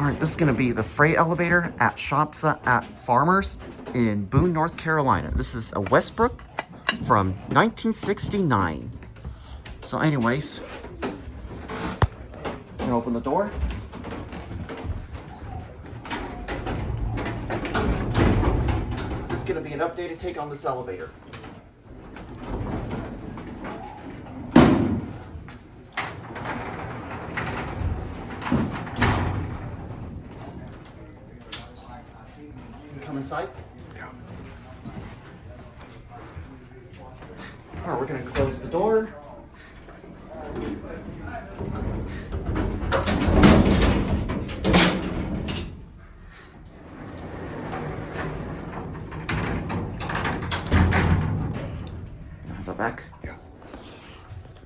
All right, this is gonna be the freight elevator at Shops at Farmers in Boone, North Carolina. This is a Westbrook from 1969. So anyways, I'm gonna open the door. This is gonna be an updated take on this elevator. Come inside? Yeah. All right, we're gonna close the door. Have that back. Yeah.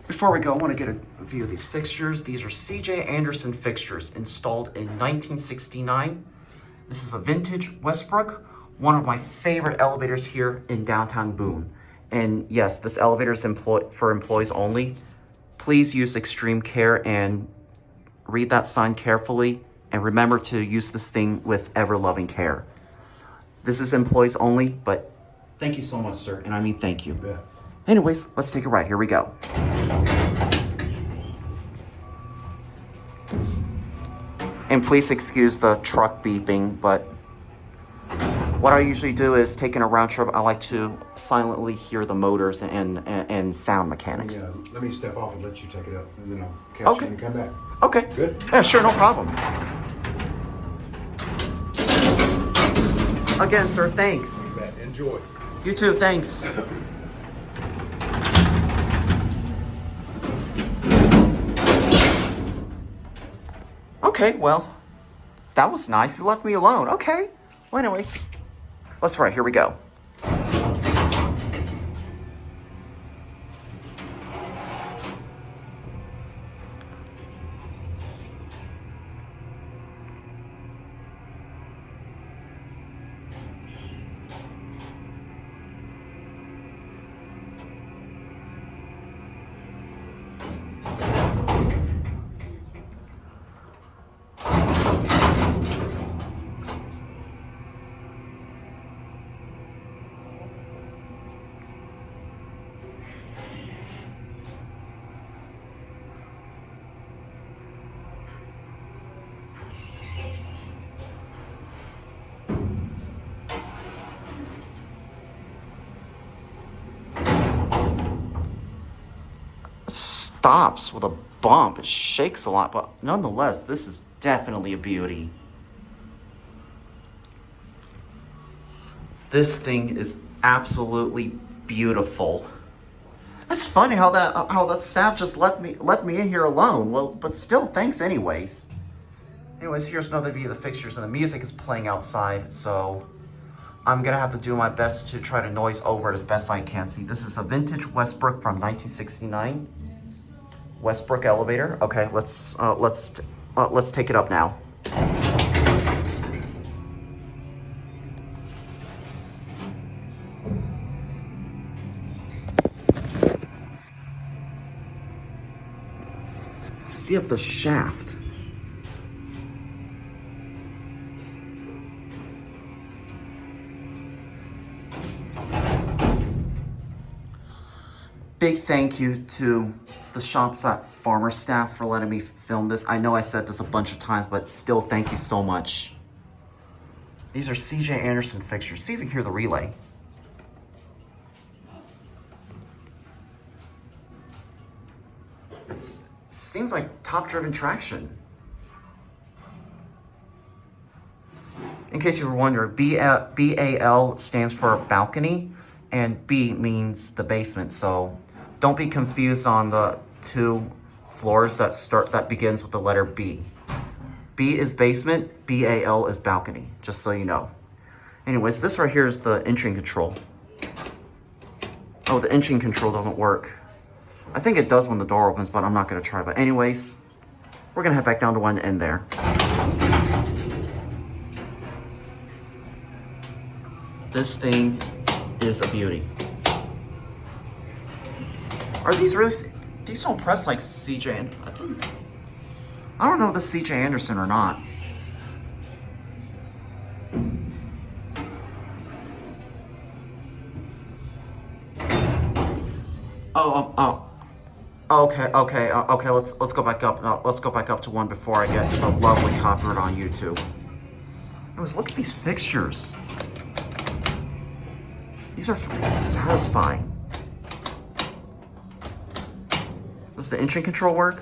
Before we go, I want to get a view of these fixtures. These are C.J. Anderson fixtures installed in 1969. This is a vintage Westbrook, one of my favorite elevators here in downtown Boone. And yes, this elevator is for employees only. Please use extreme care and read that sign carefully. And remember to use this thing with ever-loving care. This is employees only, but thank you so much, sir. And I mean, thank you. Yeah. Anyways, let's take a ride. Here we go. And please excuse the truck beeping, but what I usually do is taking a round trip, I like to silently hear the motors and sound mechanics. Yeah, let me step off and let you take it up, and then I'll catch Okay. you and come back. Okay. Good? Yeah, sure, no problem. Again, sir, thanks. You bet. Enjoy. You too, thanks. Okay, well, that was nice. You left me alone. Okay. Well, anyways, let's ride. Here we go. Stops with a bump. It shakes a lot, but nonetheless, this is definitely a beauty. This thing is absolutely beautiful. It's funny how that staff just left me in here alone. Well, but still, thanks anyways. Anyways, here's another view of the fixtures, and the music is playing outside, so I'm gonna have to do my best to try to noise over it as best I can. See, this is a vintage Westbrook from 1969. Westbrook elevator. Okay, let's take it up now. See up the shaft. Big thank you to the Shops at Farmers staff for letting me film this. I know I said this a bunch of times, but still thank you so much. These are C.J. Anderson fixtures. See if you can hear the relay. It seems like top-driven traction. In case you were wondering, BAL stands for balcony, and B means the basement. So don't be confused on the two floors that begins with the letter B. B is basement, BAL is balcony, just so you know. Anyways, this right here is the entry control. Oh, the entry control doesn't work. I think it does when the door opens, but I'm not gonna try. But anyways, we're gonna head back down to one end there. This thing is a beauty. Are these really? These don't press like CJ. I don't know if this is CJ Anderson or not. Okay. Let's go back up. Let's go back up to one before I get a lovely copyright on YouTube. Anyways, look at these fixtures. These are satisfying. Does the engine control work?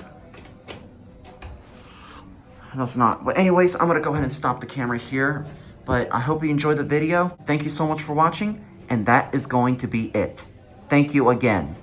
No, it's not. But anyways, I'm gonna go ahead and stop the camera here. But I hope you enjoyed the video. Thank you so much for watching, and that is going to be it. Thank you again.